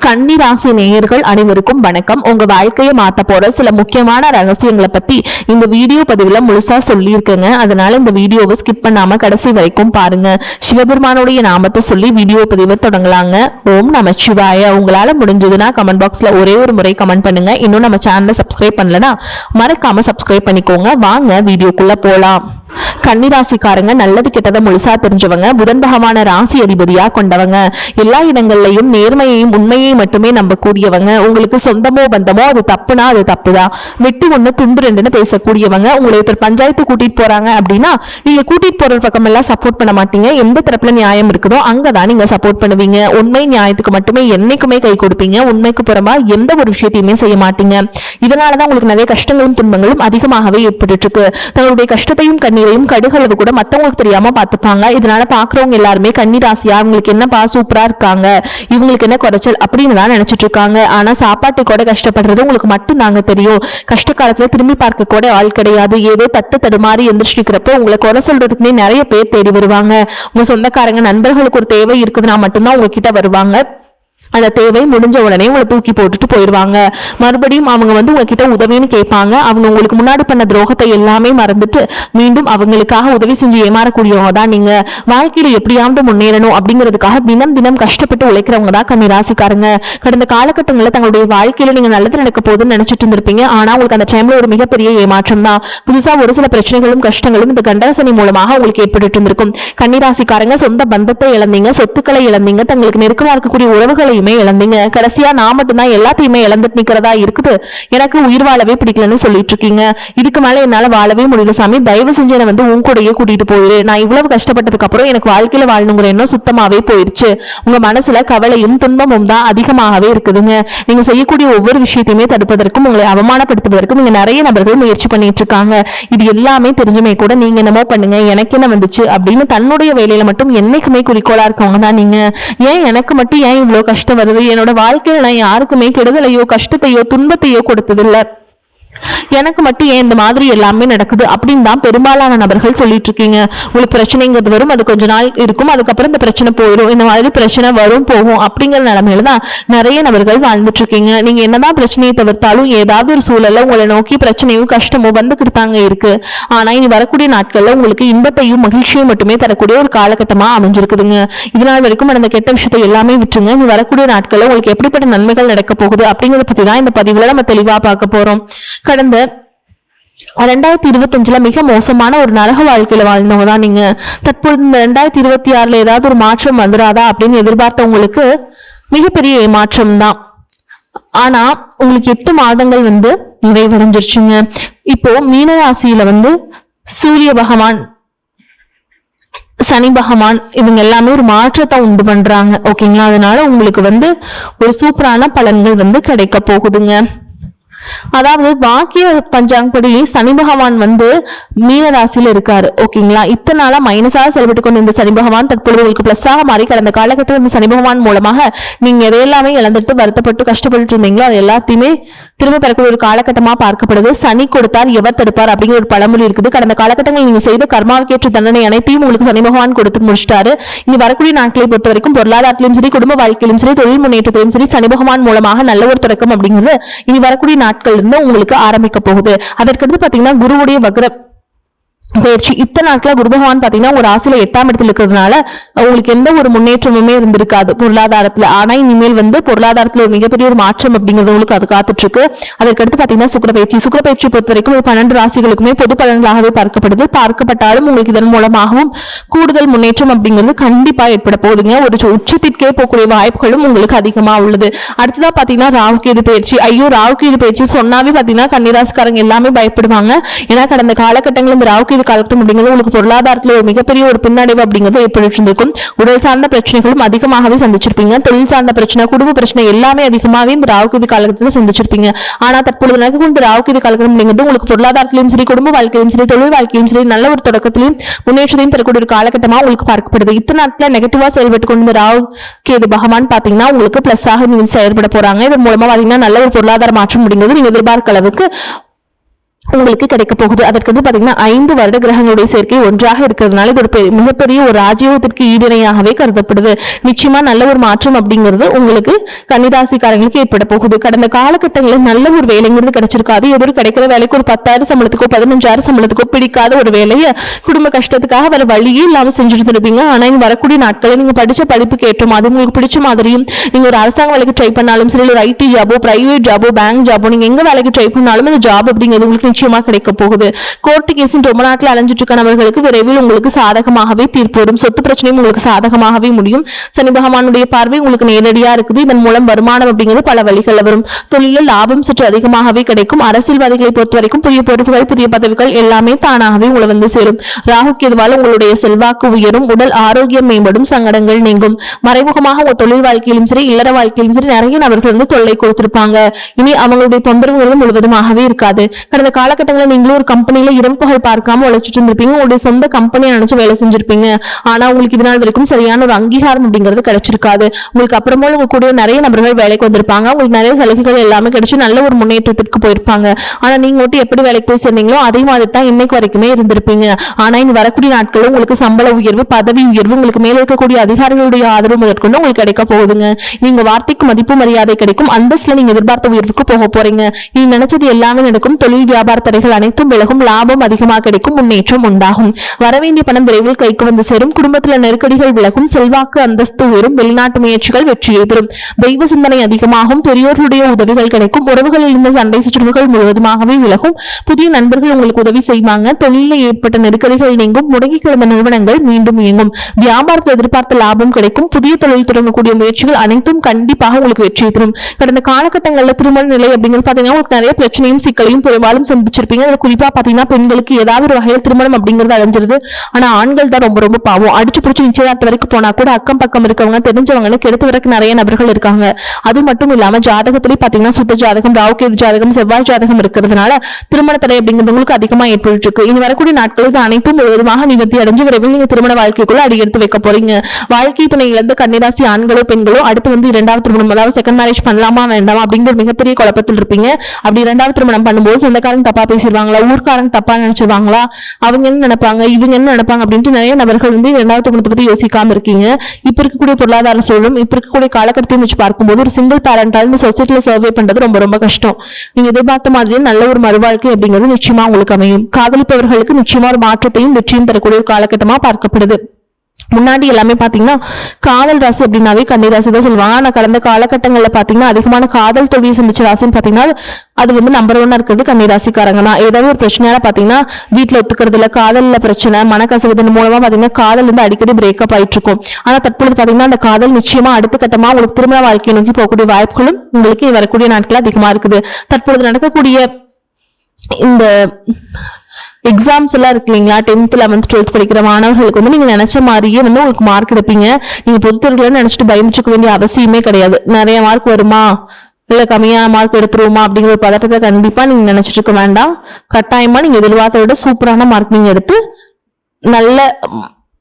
கன்னி ராசி நேயர்கள் அனைவருக்கும் வணக்கம். உங்க வாழ்க்கையை மாத்த போற சில முக்கியமான ரகசியங்களை பத்தி இந்த வீடியோ பதிவுல முழுசா சொல்லியிருக்கேங்க. அதனால இந்த வீடியோவை ஸ்கிப் பண்ணாம கடைசி வரைக்கும் பாருங்க. சிவபெருமானுடைய நாமத்தை சொல்லி வீடியோ பதிவை தொடங்கலாங்க. ஓம் நமச்சிவாய. உங்களால முடிஞ்சதுன்னா கமெண்ட் பாக்ஸ்ல ஒரே ஒரு முறை கமெண்ட் பண்ணுங்க. இன்னும் நம்ம சேனலை சப்ஸ்கிரைப் பண்ணலனா மறக்காம சப்ஸ்கிரைப் பண்ணிக்கோங்க. வாங்க வீடியோக்குள்ள போலாம். கன்னிராசிக்காரங்க நல்லது கெட்டதை முழுசா தெரிஞ்சவங்க. புதன் பகவான ராசி அதிபதியா கொண்டவங்க. எல்லா இடங்கள்லயும் நேர்மையையும் உண்மையை மட்டுமே நம்பக்கூடியவங்க. உங்களுக்கு சொந்தமோ பந்தமோ அது தப்புனா அது தப்புதான், வெட்டு ஒண்ணு துண்டு ரெண்டுன்னு பேசக்கூடியவங்க. உங்களை ஒருத்தர் பஞ்சாயத்து கூட்டிட்டு போறாங்க அப்படின்னா நீங்க கூட்டிட்டு போற பக்கம் எல்லாம் சப்போர்ட் பண்ண மாட்டீங்க. எந்த தரப்புல நியாயம் இருக்குதோ அங்கதான் நீங்க சப்போர்ட் பண்ணுவீங்க. உண்மை நியாயத்துக்கு மட்டுமே என்னைக்குமே கை கொடுப்பீங்க. உண்மைக்கு புறமா எந்த ஒரு விஷயத்தையுமே செய்ய மாட்டீங்க. இதனாலதான் உங்களுக்கு நிறைய கஷ்டங்களும் துன்பங்களும் அதிகமாகவே ஏற்பட்டு இருக்கு. தங்களுடைய கஷ்டத்தையும் கண்ணீரையும் கடுகளவு கூட மத்தவங்களுக்கு தெரியாம பாத்துப்பாங்க. இதனால பாக்குறவங்க எல்லாருமே கன்னி ராசியா இவங்களுக்கு என்னப்பா சூப்பரா இருக்காங்க, இவங்களுக்கு என்ன குறைச்சல் அப்படின்னு தான் நினைச்சிட்டு இருக்காங்க. ஆனா சாப்பாட்டு கூட கஷ்டப்படுறது உங்களுக்கு மட்டும் தாங்க தெரியும். கஷ்ட காலத்துல திரும்பி பார்க்க கூட ஆள் கிடையாது. ஏதோ தட்டு தடுமாறி எந்திரிச்சு நிக்கிறப்போ உங்களை குறை சொல்றதுக்குன்னே நிறைய பேர் தேடி வருவாங்க. உங்க சொந்தக்காரங்க நண்பர்களுக்கு ஒரு தேவை இருக்குதுன்னா மட்டும்தான் உங்ககிட்ட வருவாங்க. அந்த தேவை முடிஞ்ச உடனே உங்களை தூக்கி போட்டுட்டு போயிடுவாங்க. மறுபடியும் அவங்க உங்ககிட்ட உதவின்னு கேட்பாங்க. அவங்க உங்களுக்கு முன்னாடி பண்ண துரோகத்தை எல்லாமே மறந்துட்டு மீண்டும் அவங்களுக்காக உதவி செஞ்சு ஏமாறக்கூடியவங்க தான் நீங்க. வாழ்க்கையில எப்படியாவது முன்னேறணும் அப்படிங்கிறதுக்காக தினம் தினம் கஷ்டப்பட்டு உழைக்கிறவங்க தான் கன்னி ராசிக்காரங்க. கடந்த காலகட்டங்களில் தங்களுடைய வாழ்க்கையில நீங்க நல்லது நடக்க போகுதுன்னு நினைச்சிட்டு இருந்திருப்பீங்க. ஆனா உங்களுக்கு அந்த டைம்ல ஒரு மிகப்பெரிய ஏமாற்றம் தான். புதுசா ஒரு சில பிரச்சனைகளும் கஷ்டங்களும் இந்த கண்டரசனி மூலமாக உங்களுக்கு ஏற்பட்டு இருந்திருக்கும். கன்னி ராசிக்காரங்க சொந்த பந்தத்தை இழந்தீங்க, சொத்துக்களை இழந்தீங்க, தங்களுக்கு நெருக்கமா இருக்கக்கூடிய உறவுகளை இழந்தீங்க. கடைசியா நான் மட்டும்தான் எல்லாத்தையுமே இழந்துட்டு நிக்கிறதா இருக்குது, எனக்கு உயிர் வாழவே பிடிக்கலன்னு சொல்லிட்டு இருக்கீங்க. இதுக்கு மேல என்னால வாழவே முடியல சாமி, தயவு செஞ்சு என்ன உங்க கூடயே கூட்டிட்டு போயிரு. நான் இவ்வளவு கஷ்டப்பட்டதுக்கு அப்புறம் எனக்கு வாழ்க்கையில வாழணுங்கிற எண்ணம் சுத்தமாவே போயிருச்சு. உங்க மனசுல கவலையும் துன்பமும் தான் அதிகமாகவே இருக்குதுங்க. நீங்க செய்யக்கூடிய ஒவ்வொரு விஷயத்தையுமே தடுப்பதற்கும் உங்களை அவமானப்படுத்துவதற்கும் நீங்க நிறைய நபர்கள் முயற்சி பண்ணிட்டு இருக்காங்க. இது எல்லாமே தெரிஞ்சுமே கூட நீங்க என்னமோ பண்ணுங்க, எனக்கு என்ன வந்துச்சு அப்படின்னு தன்னுடைய வேலையில மட்டும் என்னைக்குமே குறிக்கோளா இருக்கவங்க தான் நீங்க. ஏன் எனக்கு மட்டும் ஏன் இவ்வளவு கஷ்டம் வருது, என்னோட வாழ்க்கையில நான் யாருக்குமே கெடுதலையோ கஷ்டத்தையோ துன்பத்தையோ கொடுத்ததில்லை, எனக்கு மட்டும் ஏன் இந்த மாதிரி எல்லாமே நடக்குது அப்படின்னு தான் பெரும்பாலான நபர்கள் சொல்லிட்டு இருக்கீங்க. உங்களுக்கு பிரச்சனைங்கிறது வரும், அது கொஞ்ச நாள் இருக்கும், அதுக்கப்புறம் இந்த பிரச்சனை போயிடும், இந்த மாதிரி பிரச்சனை வரும் போகும் அப்படிங்கிற நிலைமையில தான் நிறைய நபர்கள் வாழ்ந்துட்டு இருக்கீங்க. நீங்க என்னதான் பிரச்சனையை தவிர்த்தாலும் ஏதாவது ஒரு சூழல்ல உங்களை நோக்கி பிரச்சனையும் கஷ்டமும் வந்துகிட்டு தாங்க இருக்கு. ஆனா இனி வரக்கூடிய நாட்கள்ல உங்களுக்கு இன்பத்தையும் மகிழ்ச்சியும் மட்டுமே தரக்கூடிய ஒரு காலகட்டமா அமைஞ்சிருக்குதுங்க. இதனால் வரைக்கும் நடந்த கெட்ட விஷயத்தை எல்லாமே விட்டுருங்க. இனி வரக்கூடிய நாட்கள்ல உங்களுக்கு எப்படிப்பட்ட நன்மைகள் நடக்க போகுது அப்படிங்கறத பத்தி தான் இந்த பதிவுல நம்ம தெளிவா பார்க்க போறோம். கடந்த 2025 மிக மோசமான ஒரு நரக வாழ்க்கையில வாழ்ந்தவங்க தான் நீங்க. தற்போது இந்த 2026 ஏதாவது ஒரு மாற்றம் வந்துடாதா அப்படின்னு எதிர்பார்த்தவங்களுக்கு மிகப்பெரிய ஏமாற்றம் தான். ஆனா உங்களுக்கு 8 மாதங்கள் நிறைவடைஞ்சிருச்சுங்க. இப்போ மீனராசியில சூரிய பகவான், சனி பகவான் இவங்க எல்லாமே ஒரு மாற்றத்தை உண்டு பண்றாங்க. ஓகேங்களா? அதனால உங்களுக்கு ஒரு சூப்பரான பலன்கள் கிடைக்க போகுதுங்க. அதாவது வாக்கிய பஞ்சாங்கப்படி சனி பகவான் மீன ராசியில இருக்காரு. ஓகேங்களா? இத்தனை நாளா மைனஸாக செயல்பட்டு கொண்டு இந்த சனி பகவான் தற்பொழுது உங்களுக்கு பிளஸ்ஸாக மாறி கடந்த காலகட்டம் இந்த சனி பகவான் மூலமாக நீங்க எதையெல்லாமே இழந்துட்டு வருத்தப்பட்டு கஷ்டப்பட்டு இருந்தீங்களோ அது எல்லாத்தையுமே திரும்ப பெறக்கூடிய ஒரு காலகட்டமா பார்க்கப்படுது. சனி கொடுத்தார் எவர் தடுப்பார் அப்படிங்கிற ஒரு பழமொழி இருக்குது. கடந்த காலகட்டங்கள் நீங்க செய்த கர்மாவுக்கேற்ற தண்டனை அனைத்தையும் உங்களுக்கு சனி பகவான் கொடுத்து முடிச்சிட்டாரு. இனி வரக்கூடிய நாட்களை பொறுத்த வரைக்கும் பொருளாதாரத்திலும் சரி, குடும்ப வாழ்க்கையிலும் சரி, தொழில் முன்னேற்றத்திலும் சரி சனி பகவான் மூலமாக நல்ல ஒரு தொடக்கம் அப்படிங்கிறது இனி வரக்கூடிய நாட்கள் இருந்து உங்களுக்கு ஆரம்பிக்க போகுது. அதற்கடுத்து பாத்தீங்கன்னா குருவுடைய வக்ர பயிற்சி. இத்தனை நாட்கள குரு பகவான் பாத்தீங்கன்னா ஒரு ராசியில 8ஆம் இடத்துல இருக்கிறதுனால உங்களுக்கு எந்த ஒரு முன்னேற்றமுமே இருந்திருக்காது பொருளாதாரத்துல. ஆனா இனிமேல் பொருளாதாரத்துல ஒரு மிகப்பெரிய ஒரு மாற்றம் அப்படிங்கிறது உங்களுக்கு அது காத்துட்டு இருக்கு. அதற்கடுத்து பாத்தீங்கன்னா சுக்கிரபயிற்சி பொறுத்த வரைக்கும் 12 ராசிகளுக்குமே பொது பலன்களாகவே பார்க்கப்படுது. பார்க்கப்பட்டாலும் உங்களுக்கு இதன் மூலமாகவும் கூடுதல் முன்னேற்றம் அப்படிங்கிறது கண்டிப்பா ஏற்பட போகுதுங்க. ஒரு உச்சத்திற்கே போகக்கூடிய வாய்ப்புகளும் உங்களுக்கு அதிகமா உள்ளது. அடுத்ததா பாத்தீங்கன்னா ராகுகேது பயிற்சி. ஐயோ, ராகுகேது பயிற்சி சொன்னாவே பாத்தீங்கன்னா கன்னிராசிக்காரங்க எல்லாமே பயப்படுவாங்க. ஏன்னா கடந்த காலகட்டங்கள் இந்த ராகுகேது காலகட்டம் அப்படிங்கிறது உங்களுக்கு பொருளாதாரத்துல ஒரு மிகப்பெரிய ஒரு பின்னடைவு அப்படிங்கிறது ஏற்பட்டிருக்கும். உடல் சார்ந்த பிரச்சனைகளும் அதிகமாகவே சந்திச்சிருப்பீங்க. தொழில் சார்ந்த பிரச்சனை, குடும்ப பிரச்சனை எல்லாமே அதிகமாகவே இந்த ராகுகேது காலகட்டத்தில் சந்திச்சிருப்பீங்க. ஆனா தற்பொழுது நடக்கும் இந்த ராகுகேது காலகட்டம் அப்படிங்கிறது உங்களுக்கு பொருளாதாரத்திலும் சரி, குடும்ப வாழ்க்கையிலும் சரி, தொழில் வாழ்க்கையிலும் சரி நல்ல ஒரு தொடக்கத்திலையும் முன்னேற்றத்தையும் தரக்கூடிய ஒரு காலகட்டமா உங்களுக்கு பார்க்கப்படுது. இத்தனை நாட்கள நெகட்டிவா செயல்பட்டு கொண்டு ராகுகேது பகவான் பாத்தீங்கன்னா உங்களுக்கு பிளஸ் ஆக நீங்க செயல்பட போறாங்க. இதன் மூலமா பாத்தீங்கன்னா நல்ல ஒரு பொருளாதார மாற்றம் அப்படிங்கிறது நீங்க எதிர்பார்க்க அளவுக்கு உங்களுக்கு கிடைக்க போகுது. அதற்கு பாத்தீங்கன்னா 5 வருட கிரகங்களுடைய சேர்க்கை ஒன்றாக இருக்கிறதுனால இது ஒரு மிகப்பெரிய ஒரு ராஜயோகத்திற்கு ஈடிணையாகவே கருதப்படுது. நிச்சயமா நல்ல ஒரு மாற்றம் அப்படிங்கிறது உங்களுக்கு கன்னிராசிக்காரங்களுக்கு ஏற்பட போகுது. கடந்த காலகட்டங்களில் நல்ல ஒரு வேலைங்கிறது கிடைச்சிருக்காது. ஏதோ கிடைக்கிற வேலைக்கு ஒரு 10,000 சம்பளத்துக்கோ 15,000 சம்பளத்துக்கோ பிடிக்காத ஒரு வேலையை குடும்ப கஷ்டத்துக்காக வர வழியே இல்லாம செஞ்சுட்டு இருப்பீங்க. ஆனா இங்க வரக்கூடிய நாட்களில் நீங்க படிச்ச படிப்புக்கு ஏற்ற மாதிரி உங்களுக்கு பிடிச்ச மாதிரியும் நீங்க ஒரு அரசாங்க வேலைக்கு ட்ரை பண்ணாலும் சரி, ஒரு ஐடி ஜாபோ பிரைவேட் ஜாபோ பேங்க் ஜாபோ நீங்க எங்க வேலைக்கு ட்ரை பண்ணாலும் இந்த ஜாப் அப்படிங்கிறது உங்களுக்கு நிச்சயமா கிடைக்க போகுது. கோர்ட்டு கேஸ் ரொம்ப நாட்கள் அலைஞ்சிட்டு இருக்க நபர்களுக்கு விரைவில் உங்களுக்கு சாதகமாகவே தீர்ப்பு வரும். சொத்து பிரச்சனையும் உங்களுக்கு சாதகமாகவே முடியும். சனி பகவானுடைய பார்வை உங்களுக்கு நேரடியா இருக்குது. இதன் மூலம் வருமானம் அப்படிங்கிறது பல வழிகள் வரும். தொழிலில் லாபம் சற்று அதிகமாகவே கிடைக்கும். அரசியல்வாதிகளை பொறுத்த வரைக்கும் புதிய பொறுப்புகள் புதிய பதவிகள் எல்லாமே தானாகவே உங்களை வந்து சேரும். ராகு கேதுவால் உங்களுடைய செல்வாக்கு உயரும். உடல் ஆரோக்கியம் மேம்படும். சங்கடங்கள் நீங்கும். மறைமுகமாக உங்க தொழில் வாழ்க்கையிலும் சரி இல்லற வாழ்க்கையிலும் சரி நிறைய நபர்கள் வந்து தொல்லை கொடுத்திருப்பாங்க. இனி அவங்களுடைய தொந்தரவுகளும் முழுவதுமாகவே இருக்காது. கடந்த காலகட்டங்களில் நீங்களும் ஒரு கம்பெனில இரவு பகல் பார்க்காம உழைச்சிட்டு இருந்திருப்பீங்க. உங்களுடைய சொந்த கம்பெனியை நினைச்சு வேலை செஞ்சிருப்பீங்க. ஆனா உங்களுக்கு இது நாள் வரைக்கும் சரியான ஒரு அங்கீகாரம் அப்படிங்கிறது கிடைச்சிருக்காது. உங்களுக்கு அப்புறமா உங்க கூட நிறைய நபர்கள் வேலைக்கு வந்திருப்பாங்க. உங்களுக்கு நிறைய சலுகைகள் எல்லாமே கிடைச்சு நல்ல ஒரு முன்னேற்றத்திற்கு போயிருப்பாங்க. ஆனா நீங்க மட்டும் எப்படி வேலைக்கு போய் சேர்ந்தீங்களோ அதே மாதிரி தான் இன்னைக்கு வரைக்குமே இருந்திருப்பீங்க. ஆனா இனி வரக்கூடிய நாட்களும் உங்களுக்கு சம்பள உயர்வு பதவி உயர்வு உங்களுக்கு மேல இருக்கக்கூடிய அதிகாரிகளுடைய ஆதரவு முதற்கொண்டு உங்களுக்கு கிடைக்க போகுதுங்க. நீங்க வார்த்தைக்கு மதிப்பு மரியாதை கிடைக்கும். அந்தஸ்துல நீங்க எதிர்பார்த்த உயர்வுக்கு போக போறீங்க. நீ நினைச்சது எல்லாமே நடக்கும். தொழில் வியாபார தடைகள் அனைத்தும் விலகும். லாபம் அதிகமாக கிடைக்கும். முன்னேற்றம் உண்டாகும். வரவேண்டிய பணம் விரைவில் கைக்கு வந்து சேரும். குடும்பத்தில் நெருக்கடிகள் விலகும். செல்வாக்கு அந்தஸ்து உயரும். வெளிநாட்டு முயற்சிகள் வெற்றியை தரும். தெய்வ சிந்தனை அதிகமாகும். பெரியோர்களுடைய உதவிகள் கிடைக்கும். உறவுகளில் இருந்த சண்டை சுற்றுகள் முழுவதுமாகவே விலகும். புதிய நண்பர்கள் உங்களுக்கு உதவி செய்வாங்க. தொழிலில் ஏற்பட்ட நெருக்கடிகள் நீங்கும். முடங்கி கிடந்த நிறுவனங்கள் மீண்டும் இயங்கும். வியாபாரத்தில் எதிர்பார்த்த லாபம் கிடைக்கும். புதிய தொழில் தொடங்கக்கூடிய முயற்சிகள் அனைத்தும் கண்டிப்பாக உங்களுக்கு வெற்றியை தரும். கடந்த காலகட்டங்களில் திருமண நிலை அப்படிங்கிறது பாத்தீங்கன்னா உங்களுக்கு நிறைய பிரச்சனையும் சிக்கலையும் பெரும்பாலும் சந்திச்சிருப்பீங்க. குறிப்பா பாத்தீங்கன்னா பெண்களுக்கு ஏதாவது ஒரு வகையில் திருமணம் அப்படிங்கிறது அடைஞ்சிருது. ஆனா ஆண்கள் தான் ரொம்ப ரொம்ப பாவம். அடிச்சு பிடிச்சி நிச்சயதார்த்த வரைக்கும் போனா கூட அக்கம் பக்கம் இருக்கவங்க தெரிஞ்சவங்க கெடுத்து வரைக்கும் நிறைய நபர்கள் இருக்காங்க. அது மட்டும் இல்லாம ஜாதகத்திலேயே பாத்தீங்கன்னா சுத்த ஜாதகம் ராவுகேது ஜாதகம் செவ்வாய் ஜாதகம் இருக்கிறதுனால திருமண தடை அப்படிங்கிறது உங்களுக்கு அதிகமா ஏற்பட்டு இருக்கு. இனி வரக்கூடிய நாட்களுக்கு அனைத்தும் முழுவதுமாக நிவர்த்தி அடைஞ்சு விரைவில் நீங்க திருமண வாழ்க்கைக்குள்ள அடியெடுத்து வைக்க போறீங்க. வாழ்க்கை துணை இழந்த கன்னிராசி ஆண்களோ பெண்களோ அடுத்து வந்து இரண்டாவது திருமணம் அதாவது செகண்ட் மேரேஜ் பண்ணலாமா வேண்டாமா அப்படிங்கிற மிகப்பெரிய குழப்பத்தில் இருப்பீங்க. அப்படி இரண்டாவது திருமணம் பண்ணும்போது சொந்தக்காரன் தப்பா பேசிடுவாங்களா, ஊர்க்காரன் தப்பா நினைச்சிருவாங்களா, அவங்க என்ன நினைப்பாங்க இவங்க என்ன நினைப்பாங்க அப்படின்ட்டு நிறைய நபர்கள் வந்து இரண்டாவது திருமணத்தை பத்தி யோசிக்காம இருக்கீங்க. இப்ப இருக்கக்கூடிய பொருளாதார சூழலும் இப்ப இருக்கக்கூடிய காலகட்டத்தையும் வச்சு பார்க்கும்போது ஒரு சிங்கிள் பேரண்டா இந்த சொசைட்டில சர்வே பண்றது ரொம்ப ரொம்ப கஷ்டம். நீங்க எதிர்பார்த்த மாதிரியே நல்ல ஒரு மறுவாழ்க்கை அப்படிங்கிறது நிச்சயமா உங்களுக்கு அமையும். காதலிப்பவர்களுக்கு நிச்சயமா ஒரு மாற்றத்தையும் வெற்றியும் தரக்கூடிய ஒரு காலகட்டமா பார்க்கப்படுது. முன்னாடி எல்லாமே பாத்தீங்கன்னா காதல் ராசி அப்படின்னாவே கன்னிராசி தான் சொல்லுவாங்க. ஆனா கடந்த காலகட்டங்கள்ல பாத்தீங்கன்னா அதிகமான காதல் தோல்வியை சந்திச்ச ராசின்னு பாத்தீங்கன்னா அது வந்து நம்பர் 1 இருக்கிறது கன்னிராசிக்காரங்க தான். ஏதாவது ஒரு பிரச்சனையால பாத்தீங்கன்னா வீட்டுல ஒத்துக்கிறது இல்ல, காதல்ல பிரச்சனை, மனக்கசவதன் மூலமா பாத்தீங்கன்னா காதல் வந்து அடிக்கடி பிரேக்கப் ஆயிட்டு இருக்கும். ஆனா தற்பொழுது பாத்தீங்கன்னா அந்த காதல் நிச்சயமா அடுத்த கட்டமா உங்களுக்கு திருமண வாழ்க்கையை நோக்கி போகக்கூடிய வாய்ப்புகளும் உங்களுக்கு வரக்கூடிய நாட்கள் அதிகமா இருக்குது. தற்பொழுது நடக்கக்கூடிய இந்த எக்ஸாம்ஸ் எல்லாம் இருக்கு இல்லைங்களா, 10th 11th 12th படிக்கிற மாணவர்களுக்கு வந்து நீங்க நினைச்ச மாதிரியே வந்து உங்களுக்கு மார்க் எடுப்பீங்க. நீங்க பொதுத்தேர்வுல நினைச்சிட்டு பயந்துச்சுக்க வேண்டிய அவசியமே கிடையாது. நிறைய மார்க் வருமா இல்ல கம்மியான மார்க் எடுத்துருவோமா அப்படிங்கிற ஒரு பதட்டத்தை கண்டிப்பா நீங்க நினைச்சிட்டு இருக்க வேண்டாம். கட்டாயமா நீங்க எதிர்பார்த்ததை விட சூப்பரான மார்க் நீங்க எடுத்து நல்ல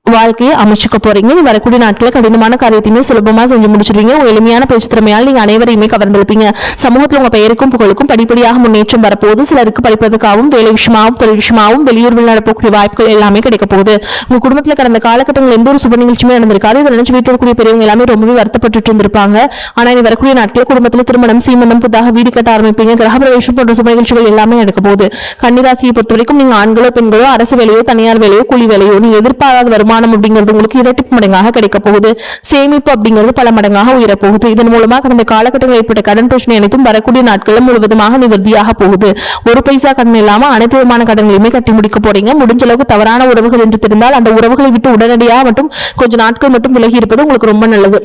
வாழ்க்கையை அமைச்சுக்க போறீங்க. வரக்கூடிய நாட்களை கடினமான காரியத்தையுமே சுலபமா செஞ்சு முடிச்சிருவீங்க. உங்க எளிமையான பேச்சு திறமையால் நீங்க அனைவரையுமே கவர்ந்திருப்பீங்க. சமூகத்தில் உங்க பெயருக்கும் புகழுக்கும் படிப்படியாக முன்னேற்றம் வரப்போகுது. சிலருக்கு படிப்பதற்காகவும் வேலை விஷயமாகவும் தொழில் விஷயமாகவும் வெளியூர்களில் நடக்கக்கூடிய வாய்ப்புகள் எல்லாமே கிடைக்க போகுது. உங்க குடும்பத்துல கடந்த காலகட்டங்கள் எந்த ஒரு சுப நிகழ்ச்சியுமே நடந்திருக்காது. இதை நினைச்சு வீட்டில் இருக்கக்கூடிய பெரியவங்க எல்லாமே ரொம்பவே வருத்தப்பட்டு இருந்திருப்பாங்க. ஆனா இனி வரக்கூடிய நாட்கள் குடும்பத்துல திருமணம் சீமந்தம் புதாக வீடு கட்ட ஆரம்பிப்பீங்க. கிரகப்பிரவேசம் போன்ற சுப நிகழ்ச்சிகள் எல்லாமே நடக்க போகுது. கன்னிராசியை பொறுத்த வரைக்கும் நீங்க ஆண்களோ பெண்களோ அரசு வேலையோ தனியார் வேலையோ கூலி வேலையோ நீங்க எதிர்பாராத வருமானம் அப்படிங்கிறது உங்களுக்கு இரட்டிப்பு மடங்காக கிடைக்க போகுது. சேமிப்பு அப்படிங்கிறது பல மடங்காக உயர போகுது. இதன் மூலமா கடந்த காலகட்டங்களில் ஏற்பட்ட கடன் பிரச்சனை அனைத்தும் வரக்கூடிய நாட்களில் முழுவதுமாக நிவர்த்தியாக போகுது. ஒரு பைசா கடன் இல்லாம அனைத்து விதமான கடன்களையுமே கட்டி முடிக்க போறீங்க. முடிஞ்ச அளவுக்கு தவறான உறவுகள் என்று தெரிந்தால் அந்த உறவுகளை விட்டு உடனடியாக மட்டும் கொஞ்ச நாட்கள் மட்டும் விலகி இருப்பது உங்களுக்கு ரொம்ப நல்லது.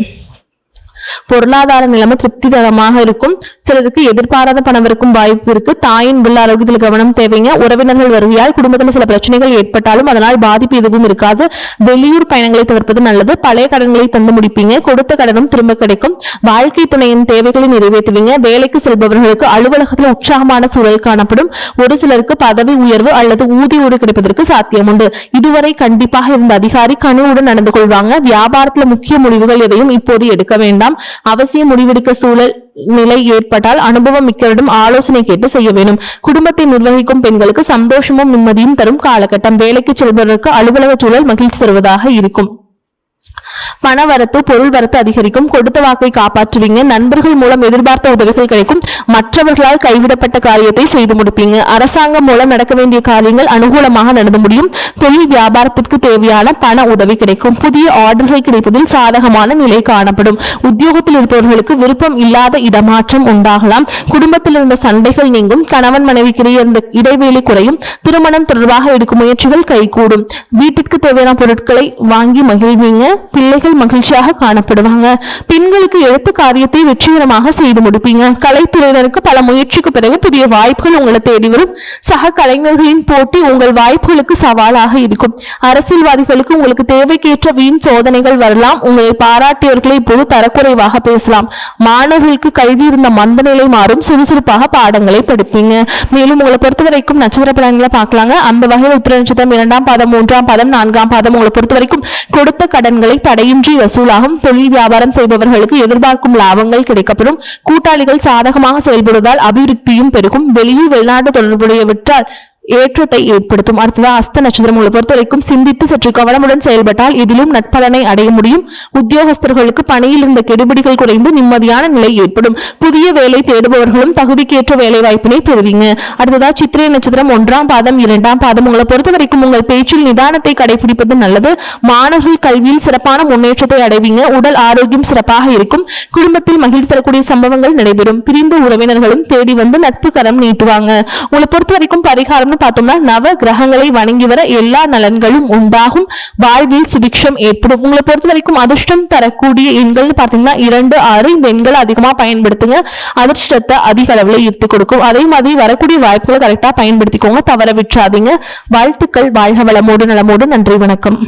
பொருளாதார நிலைமை திருப்திகரமாக இருக்கும். சிலருக்கு எதிர்பாராத பணம் இருக்கும் வாய்ப்பு இருக்கு. தாயின் உள்ள ஆரோக்கியத்தில் கவனம் தேவைங்க. உறவினர்கள் வருகையால் குடும்பத்தில் சில பிரச்சனைகள் ஏற்பட்டாலும் அதனால் பாதிப்பு எதுவும் இருக்காது. வெளியூர் பயணங்களை தவிர்ப்பது நல்லது. பழைய கடன்களை தந்து முடிப்பீங்க. கொடுத்த கடனும் திரும்ப கிடைக்கும். வாழ்க்கை துணையின் தேவைகளை நிறைவேற்றுவீங்க. வேலைக்கு செல்பவர்களுக்கு அலுவலகத்தில் உற்சாகமான சூழல் காணப்படும். ஒரு சிலருக்கு பதவி உயர்வு அல்லது ஊதிய கிடைப்பதற்கு சாத்தியம் உண்டு. இதுவரை கண்டிப்பாக இருந்த அதிகாரி கனிவுடன் நடந்து கொள்வாங்க. வியாபாரத்தில் முக்கிய முடிவுகள் எதையும் இப்போது எடுக்க வேண்டாம். அவசியம் முடிவெடுக்க சூழல் நிலை ஏற்பட்டால் அனுபவம் மிக்கவரிடம் ஆலோசனை கேட்டு செய்ய வேண்டும். குடும்பத்தை நிர்வகிக்கும் பெண்களுக்கு சந்தோஷமும் நிம்மதியும் தரும் காலகட்டம். வேலைக்கு செல்பவர்களுக்கு அலுவலக சூழல் மகிழ்ச்சி தருவதாக இருக்கும். பண வரத்து பொருள் வரத்து அதிகரிக்கும். கொடுத்த வாக்கை காப்பாற்றுவீங்க. நண்பர்கள் மூலம் எதிர்பார்த்த உதவிகள் கிடைக்கும். மற்றவர்களால் கைவிடப்பட்ட காரியத்தை செய்து முடிப்பீங்க. அரசாங்கம் மூலம் நடக்க வேண்டிய காரியங்கள் அனுகூலமாக நடந்து முடியும். தொழில் வியாபாரத்திற்கு தேவையான பண உதவி கிடைக்கும். புதிய ஆர்டர்கள் கிடைப்பதில் சாதகமான நிலை காணப்படும். உத்தியோகத்தில் இருப்பவர்களுக்கு விருப்பம் இல்லாத இடமாற்றம் உண்டாகலாம். குடும்பத்தில் இருந்த சண்டைகள் நீங்கும். கணவன் மனைவிக்கிடையே இருந்த இடைவெளி குறையும். திருமணம் தொடர்பாக எடுக்கும் முயற்சிகள் கைகூடும். வீட்டிற்கு தேவையான பொருட்களை வாங்கி மகிழ்வீங்க. பிள்ளைகள் மகிழ்ச்சியாக காணப்படுவாங்க. பெண்களுக்கு எடுத்த காரியத்தை வெற்றிகரமாக செய்து முடிப்பீங்க. கலைத்துறையினருக்கு பல முயற்சிக்கு பிறகு புதிய வாய்ப்புகள் உங்களை தேடி வரும். சக கலைஞர்களின் போட்டி உங்கள் வாய்ப்புகளுக்கு சவாலாக இருக்கும். அரசியல்வாதிகளுக்கு உங்களுக்கு தேவைக்கேற்ற வீண் சோதனைகள் வரலாம். உங்களை பாராட்டியவர்களை இப்போது தரக்குறைவாக பேசலாம். மாணவர்களுக்கு கல்வி இருந்த மந்த நிலை மாறும். சுறுசுறுப்பாக பாடங்களை படிப்பீங்க. மேலும் உங்களை பொறுத்தவரைக்கும் நட்சத்திர பலன்களை பார்க்கலாங்க. அந்த வகையில் உத்திர நட்சத்திரம் 2ஆம் பாதம் 3ஆம் பாதம் 4ஆம் பாதம் உங்களை பொறுத்தவரைக்கும் கொடுத்த கடன்களை தடையின்றி வசூலாகும். தொழில் வியாபாரம் செய்பவர்களுக்கு எதிர்பார்க்கும் லாபங்கள் கிடைக்கப்படும். கூட்டாளிகள் சாதகமாக செயல்படுவதால் அபிவிருத்தியும் பெருகும். வெளியில் வெளிநாட்டு தொடர்புடையவற்றால் ஏற்றத்தை ஏற்படுத்தும். அடுத்ததா அஸ்த நட்சத்திரம் உங்களை பொறுத்தவரைக்கும் சிந்தித்து சற்று கவனமுடன் செயல்பட்டால் இதிலும் நட்பலனை அடைய முடியும். உத்தியோகஸ்தர்களுக்கு பணியில் இருந்த கெடுபிடிகள் குறைந்து நிம்மதியான நிலை ஏற்படும். புதிய வேலை தேடுபவர்களும் தகுதிக்கேற்ற வேலை வாய்ப்பினை பெறுவீங்க. அடுத்ததா சித்திரை நட்சத்திரம் 1ஆம் பாதம் 2ஆம் பாதம் உங்களை பொறுத்தவரைக்கும் உங்கள் பேச்சில் நிதானத்தை கடைபிடிப்பது நல்லது. மாணவர்கள் கல்வியில் சிறப்பான முன்னேற்றத்தை அடைவீங்க. உடல் ஆரோக்கியம் சிறப்பாக இருக்கும். குடும்பத்தில் மகிழ்ச்சி தரக்கூடிய சம்பவங்கள் நடைபெறும். பிரிந்த உறவினர்களும் தேடி வந்து நட்பு கரம் நீட்டுவாங்க. உங்களை பொறுத்தவரைக்கும் பரிகாரம் பார்த்தோம்னா நவ கிரகங்களை வணங்கி வர எல்லா நலன்களும் உண்டாகும். வாழ்வில் சுபிக்ஷம் ஏற்படும். உங்களை பொறுத்த வரைக்கும் அதிர்ஷ்டம் தரக்கூடிய எண்கள் பார்த்தீங்கன்னா 2, 6 இந்த எண்களை அதிகமா பயன்படுத்துங்க. அதிர்ஷ்டத்தை அதிக அளவில் ஈர்த்து கொடுக்கும். அதே மாதிரி வரக்கூடிய வாய்ப்புகளை கரெக்டா பயன்படுத்திக்கோங்க. தவற விட்டுறாதீங்க. வாழ்த்துக்கள். வாழ்க வளமோடு நலமோடு. நன்றி, வணக்கம்.